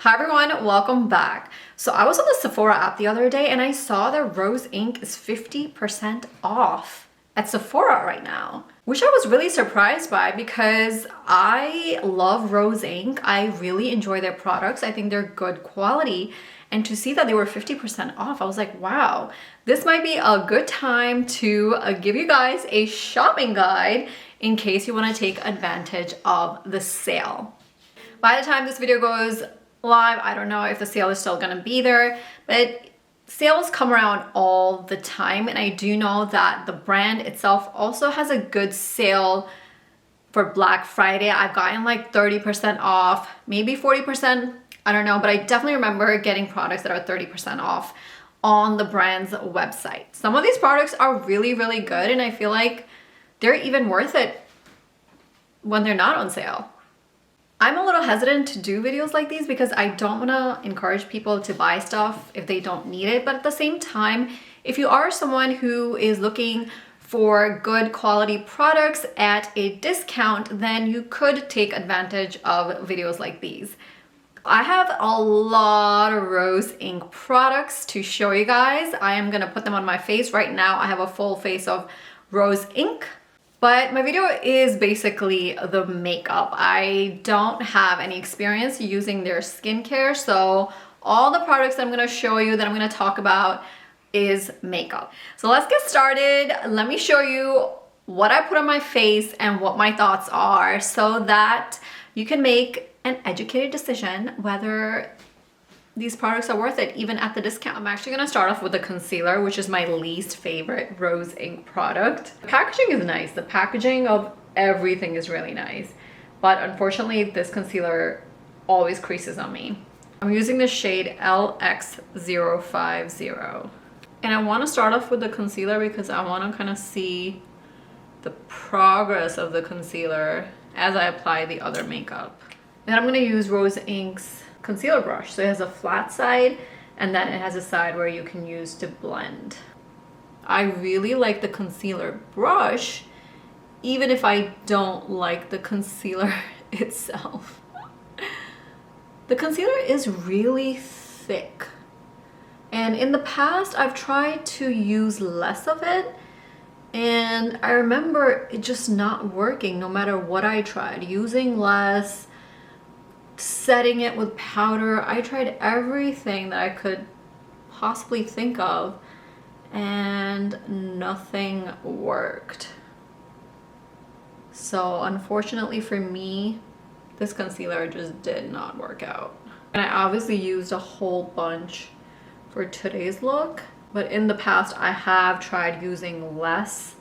Hi everyone, welcome back. So I was on the Sephora app the other day and I saw that Rose Inc is 50% off at Sephora right now, which I was really surprised by because I love Rose Inc. I really enjoy their products. I think they're good quality. And to see that they were 50% off, I was like, wow, this might be a good time to give you guys a shopping guide in case you want to take advantage of the sale. By the time this video goes live, I don't know if the sale is still gonna be there, but sales come around all the time, and I do know that the brand itself also has a good sale for Black Friday. I've gotten like 30% off, maybe 40%, I don't know, but I definitely remember getting products that are 30% off on the brand's website. Some of these products are really, really good, and I feel like they're even worth it when they're not on sale. I'm a little hesitant to do videos like these because I don't want to encourage people to buy stuff if they don't need it. But at the same time, if you are someone who is looking for good quality products at a discount, then you could take advantage of videos like these. I have a lot of Rose Inc products to show you guys. I am going to put them on my face right now. I have a full face of Rose Inc. But my video is basically the makeup. I don't have any experience using their skincare, so all the products that I'm gonna show you, that I'm gonna talk about, is makeup. So let's get started. Let me show you what I put on my face and what my thoughts are so that you can make an educated decision whether these products are worth it, even at the discount. I'm actually gonna start off with the concealer, which is my least favorite Rose Inc product. The packaging is nice. The packaging of everything is really nice. But unfortunately, this concealer always creases on me. I'm using the shade LX050. And I wanna start off with the concealer because I wanna kind of see the progress of the concealer as I apply the other makeup. And I'm gonna use Rose Inc's concealer brush. So it has a flat side and then it has a side where you can use to blend. I really like the concealer brush, even if I don't like the concealer itself. The concealer is really thick. And in the past, I've tried to use less of it. And I remember it just not working no matter what I tried. Using less, setting it with powder. I tried everything that I could possibly think of and nothing worked. So unfortunately for me, this concealer just did not work out. And I obviously used a whole bunch for today's look, but in the past I have tried using less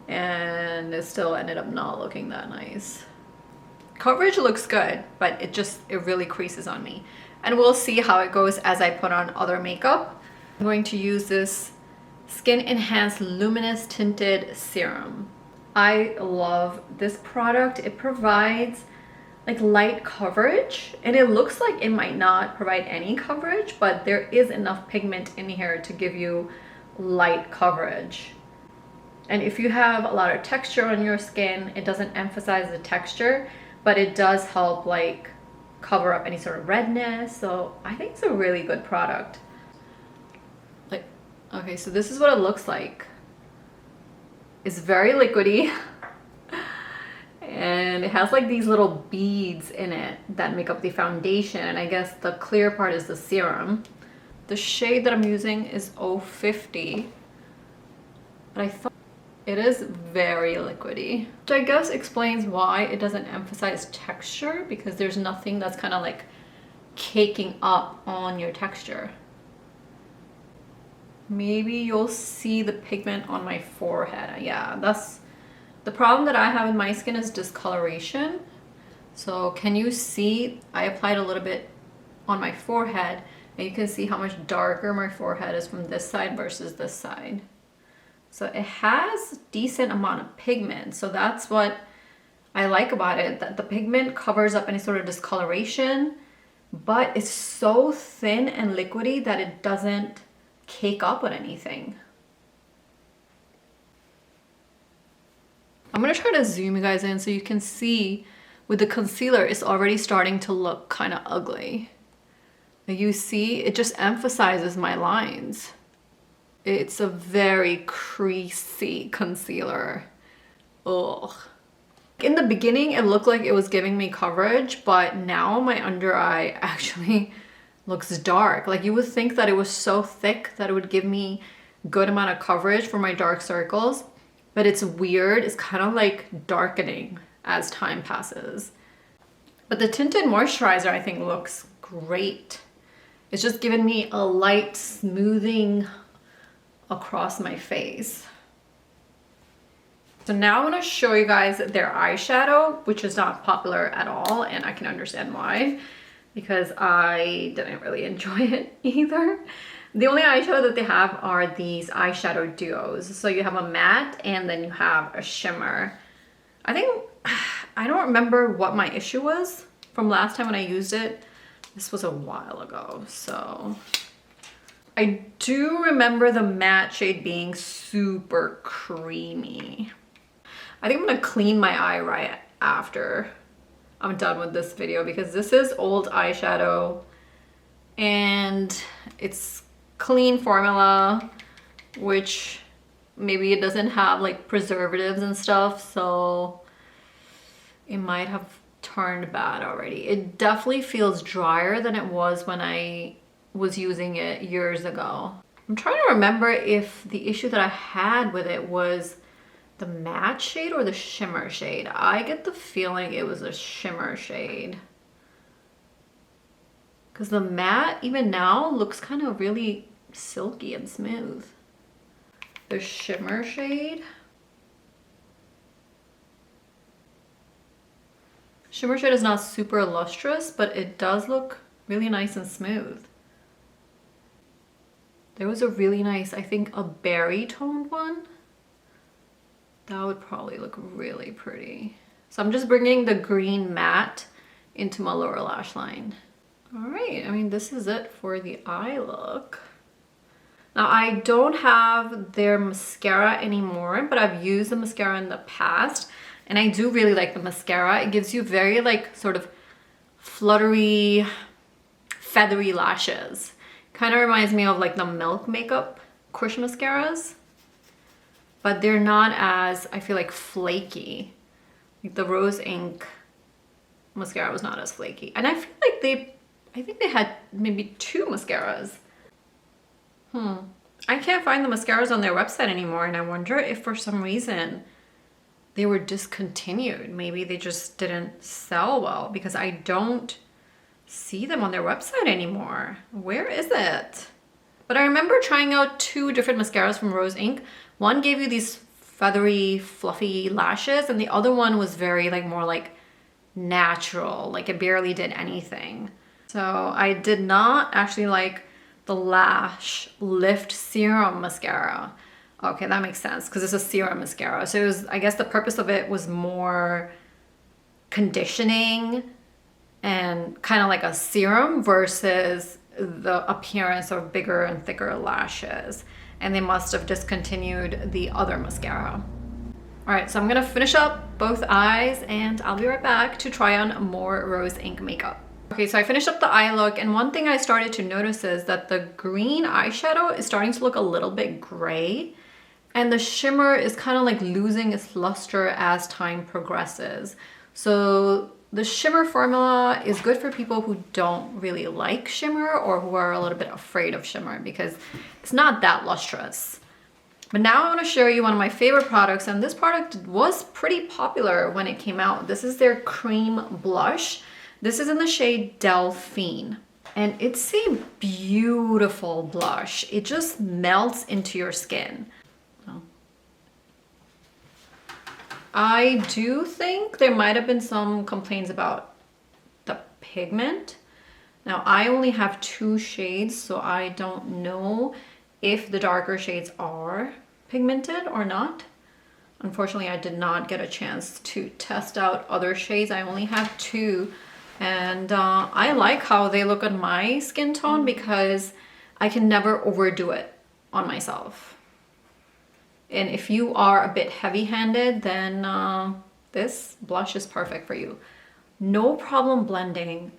and it still ended up not looking that nice. Coverage looks good, but it really creases on me. And we'll see how it goes as I put on other makeup. I'm going to use this Skin Enhanced Luminous Tinted Serum. I love this product. It provides like light coverage, and it looks like it might not provide any coverage, but there is enough pigment in here to give you light coverage. And if you have a lot of texture on your skin, it doesn't emphasize the texture, but it does help like cover up any sort of redness. So I think it's a really good product. Like, okay, so this is what it looks like. It's very liquidy and it has like these little beads in it that make up the foundation, and I guess the clear part is the serum. The shade that I'm using is 050, but I thought it is very liquidy, which I guess explains why it doesn't emphasize texture, because there's nothing that's kind of like caking up on your texture. Maybe you'll see the pigment on my forehead. Yeah, that's the problem that I have in my skin, is discoloration. So can you see I applied a little bit on my forehead, and you can see how much darker my forehead is from this side versus this side. So it has decent amount of pigment. So that's what I like about it, that the pigment covers up any sort of discoloration, but it's so thin and liquidy that it doesn't cake up on anything. I'm gonna try to zoom you guys in so you can see with the concealer, it's already starting to look kind of ugly. You see, it just emphasizes my lines. It's a very creasy concealer. Ugh. In the beginning, it looked like it was giving me coverage, but now my under eye actually looks dark. Like you would think that it was so thick that it would give me good amount of coverage for my dark circles, but it's weird. It's kind of like darkening as time passes. But the tinted moisturizer I think looks great. It's just giving me a light smoothing across my face. So now I'm going to show you guys their eyeshadow, which is not popular at all, and I can understand why, because I didn't really enjoy it either. The only eyeshadow that they have are these eyeshadow duos. So you have a matte and then you have a shimmer. I don't remember what my issue was from last time when I used it. This was a while ago, so I do remember the matte shade being super creamy. I think I'm gonna clean my eye right after I'm done with this video because this is old eyeshadow and it's clean formula, which maybe it doesn't have like preservatives and stuff, so it might have turned bad already. It definitely feels drier than it was when I was using it years ago. I'm trying to remember if the issue that I had with it was the matte shade or the shimmer shade. I get the feeling it was a shimmer shade. Because the matte, even now, looks kind of really silky and smooth. The shimmer shade. Shimmer shade is not super lustrous, but it does look really nice and smooth. There was a really nice, I think, a berry toned one. That would probably look really pretty. So I'm just bringing the green matte into my lower lash line. All right, I mean, this is it for the eye look. Now, I don't have their mascara anymore, but I've used the mascara in the past, and I do really like the mascara. It gives you very, like, sort of fluttery, feathery lashes. Kind of reminds me of, like, the Milk Makeup Kush mascaras. But they're not as, I feel like, flaky. Like the Rose Inc mascara was not as flaky. And I feel like I think they had maybe 2 mascaras. I can't find the mascaras on their website anymore, and I wonder if for some reason they were discontinued. Maybe they just didn't sell well because I don't see them on their website anymore. Where is it? But I remember trying out 2 different mascaras from Rose Inc. One gave you these feathery, fluffy lashes, and the other one was very more like natural, like it barely did anything. So I did not actually like the Lash Lift Serum Mascara. Okay, that makes sense because it's a serum mascara. So it was, I guess the purpose of it was more conditioning and kind of like a serum versus the appearance of bigger and thicker lashes. And they must have discontinued the other mascara. All right, so I'm gonna finish up both eyes and I'll be right back to try on more Rose Inc makeup. Okay, so I finished up the eye look, and one thing I started to notice is that the green eyeshadow is starting to look a little bit gray, and the shimmer is kind of like losing its luster as time progresses. So the shimmer formula is good for people who don't really like shimmer or who are a little bit afraid of shimmer because it's not that lustrous. But now I want to show you one of my favorite products, and this product was pretty popular when it came out. This is their cream blush. This is in the shade Delphine, and it's a beautiful blush. It just melts into your skin. I do think there might have been some complaints about the pigment. Now, I only have 2 shades, so I don't know if the darker shades are pigmented or not. Unfortunately, I did not get a chance to test out other shades. I only have 2, and I like how they look on my skin tone because I can never overdo it on myself. And if you are a bit heavy-handed, then this blush is perfect for you. No problem blending.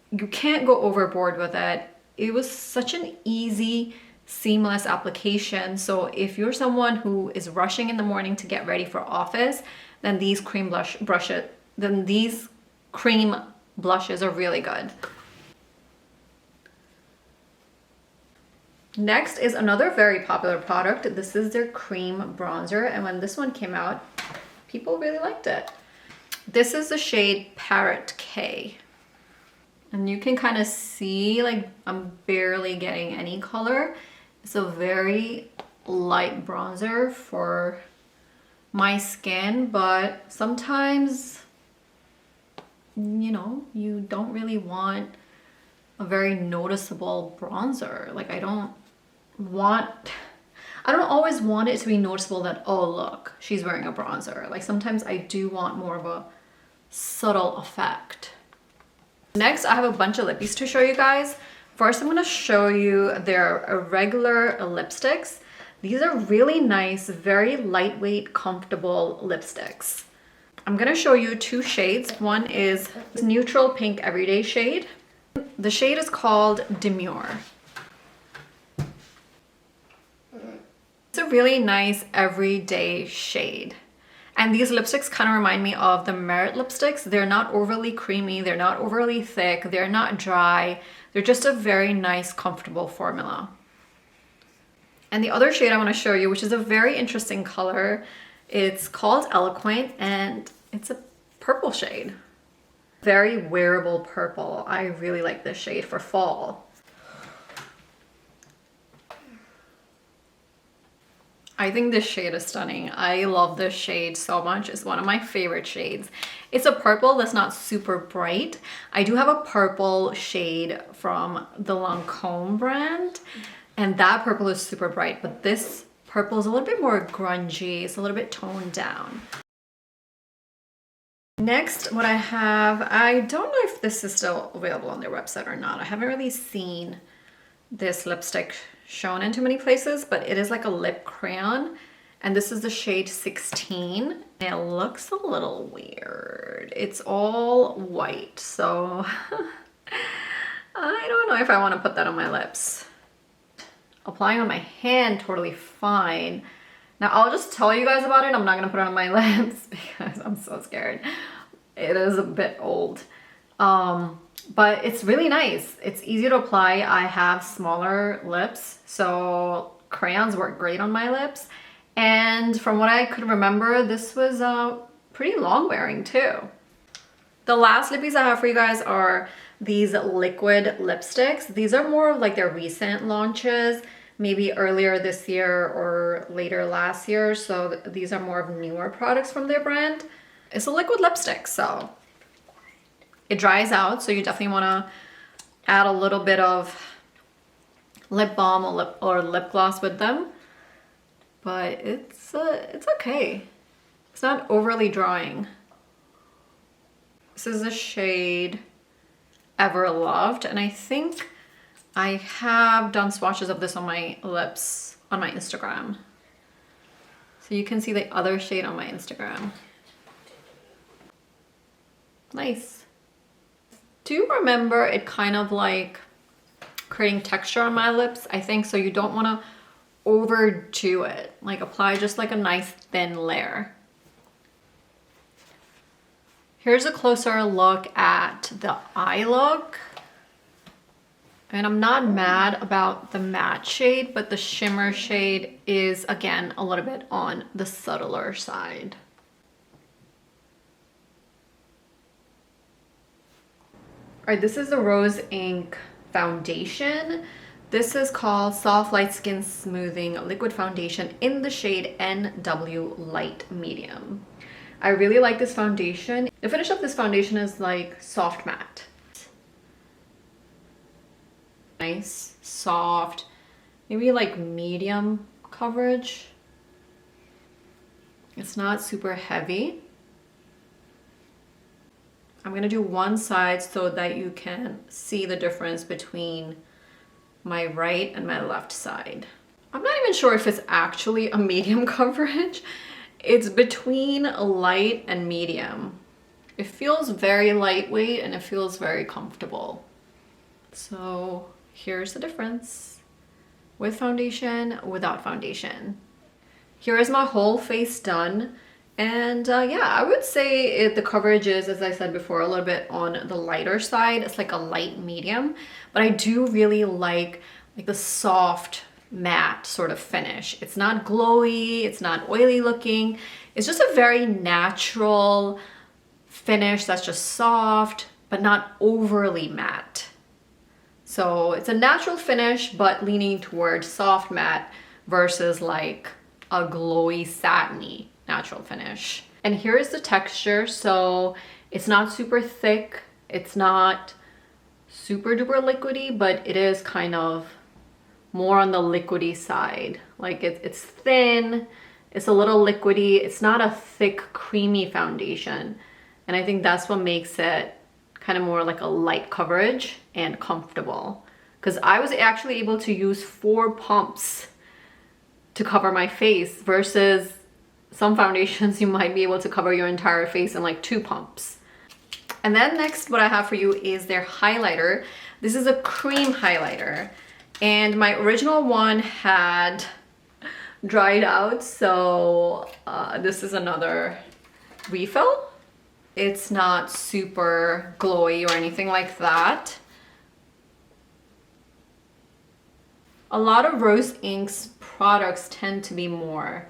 You can't go overboard with it. it was such an easy, seamless application. So if you're someone who is rushing in the morning to get ready for office, then these cream blushes are really good. Next is another very popular product. This is their cream bronzer, and when this one came out, people really liked it. This is the shade Parrot K. And you can kind of see, like, I'm barely getting any color. It's a very light bronzer for my skin, but sometimes, you know, you don't really want a very noticeable bronzer. Like, I don't always want it to be noticeable that, oh, look, she's wearing a bronzer. Like, sometimes I do want more of a subtle effect. Next, I have a bunch of lippies to show you guys. First, I'm going to show you their regular lipsticks. These are really nice, very lightweight, comfortable lipsticks. I'm going to show you two shades. One is neutral pink everyday shade. The shade is called Demure. It's a really nice everyday shade. And these lipsticks kind of remind me of the Merit lipsticks. They're not overly creamy, they're not overly thick, they're not dry. They're just a very nice, comfortable formula. And the other shade I want to show you, which is a very interesting color, it's called Eloquent, and it's a purple shade. Very wearable purple. I really like this shade for fall. I think this shade is stunning. I love this shade so much. It's one of my favorite shades. It's a purple that's not super bright. I do have a purple shade from the Lancome brand, and that purple is super bright, but this purple is a little bit more grungy. It's a little bit toned down. Next, what I have, I don't know if this is still available on their website or not. I haven't really seen this lipstick shown in too many places, but it is like a lip crayon, and this is the shade 16. It looks a little weird. It's all white, so I don't know if I want to put that on my lips. Applying on my hand, totally fine. Now I'll just tell you guys about it. I'm not gonna put it on my lips because I'm so scared. It is a bit old. But it's really nice. It's easy to apply. I have smaller lips, so crayons work great on my lips. And from what I could remember, this was pretty long wearing too. The last lippies I have for you guys are these liquid lipsticks. These are more of like their recent launches, maybe earlier this year or later last year. So these are more of newer products from their brand. It's a liquid lipstick, so it dries out, so you definitely want to add a little bit of lip balm or lip gloss with them. But it's okay. It's not overly drying. This is the shade Ever Loved, and I think I have done swatches of this on my lips on my Instagram. So you can see the other shade on my Instagram. Nice. Do remember it kind of like creating texture on my lips, I think, so you don't want to overdo it. Like, apply just like a nice thin layer. Here's a closer look at the eye look. And I'm not mad about the matte shade, but the shimmer shade is, again, a little bit on the subtler side. All right, this is the Rose Inc foundation. This is called Soft Light Skin Smoothing Liquid Foundation in the shade NW Light Medium. I really like this foundation. The finish of this foundation is like soft matte. Nice, soft, maybe like medium coverage. It's not super heavy. I'm gonna do one side so that you can see the difference between my right and my left side. I'm not even sure if it's actually a medium coverage. It's between light and medium. It feels very lightweight and it feels very comfortable. So here's the difference with foundation, without foundation. Here is my whole face done. And yeah, I would say the coverage is, as I said before, a little bit on the lighter side. It's like a light medium, but I do really like the soft matte sort of finish. It's not glowy, it's not oily looking. It's just a very natural finish that's just soft, but not overly matte. So it's a natural finish, but leaning towards soft matte versus like a glowy satiny natural finish. And here is the texture. So it's not super thick, it's not super duper liquidy, but it is kind of more on the liquidy side. Like it's thin, it's a little liquidy, it's not a thick creamy foundation. And I think that's what makes it kind of more like a light coverage and comfortable. Because I was actually able to use 4 pumps to cover my face versus some foundations you might be able to cover your entire face in like 2 pumps. And then next, what I have for you is their highlighter. This is a cream highlighter, and my original one had dried out, so this is another refill. It's not super glowy or anything like that. A lot of Rose Inc.'s products tend to be more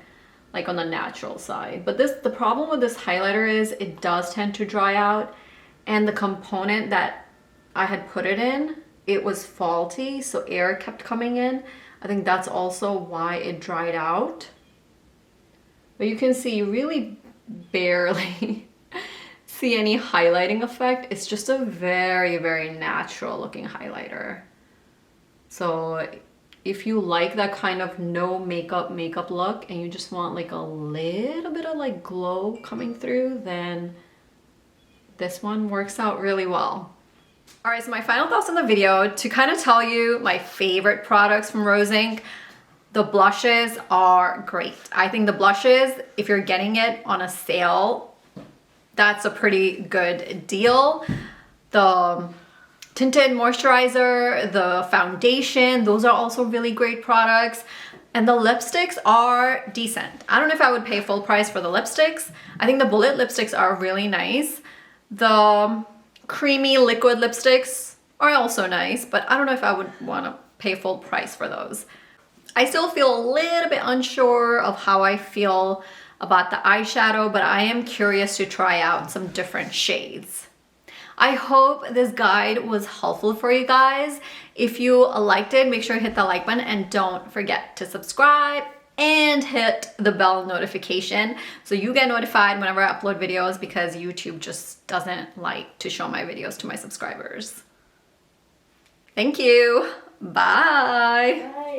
like on the natural side, but the problem with this highlighter is it does tend to dry out, and the component that I had put it in, it was faulty, so air kept coming in. I think that's also why it dried out. But you can see, you really barely see any highlighting effect. It's just a very, very natural looking highlighter. So if you like that kind of no makeup look and you just want like a little bit of like glow coming through, then this one works out really well. All right, so my final thoughts on the video, to kind of tell you my favorite products from Rose Inc. The blushes are great. I think the blushes, if you're getting it on a sale, that's a pretty good deal. The tinted moisturizer, the foundation, those are also really great products. And the lipsticks are decent. I don't know if I would pay full price for the lipsticks. I think the bullet lipsticks are really nice. The creamy liquid lipsticks are also nice, but I don't know if I would want to pay full price for those. I still feel a little bit unsure of how I feel about the eyeshadow, but I am curious to try out some different shades. I hope this guide was helpful for you guys. If you liked it, make sure to hit the like button and don't forget to subscribe and hit the bell notification so you get notified whenever I upload videos, because YouTube just doesn't like to show my videos to my subscribers. Thank you. Bye. Bye.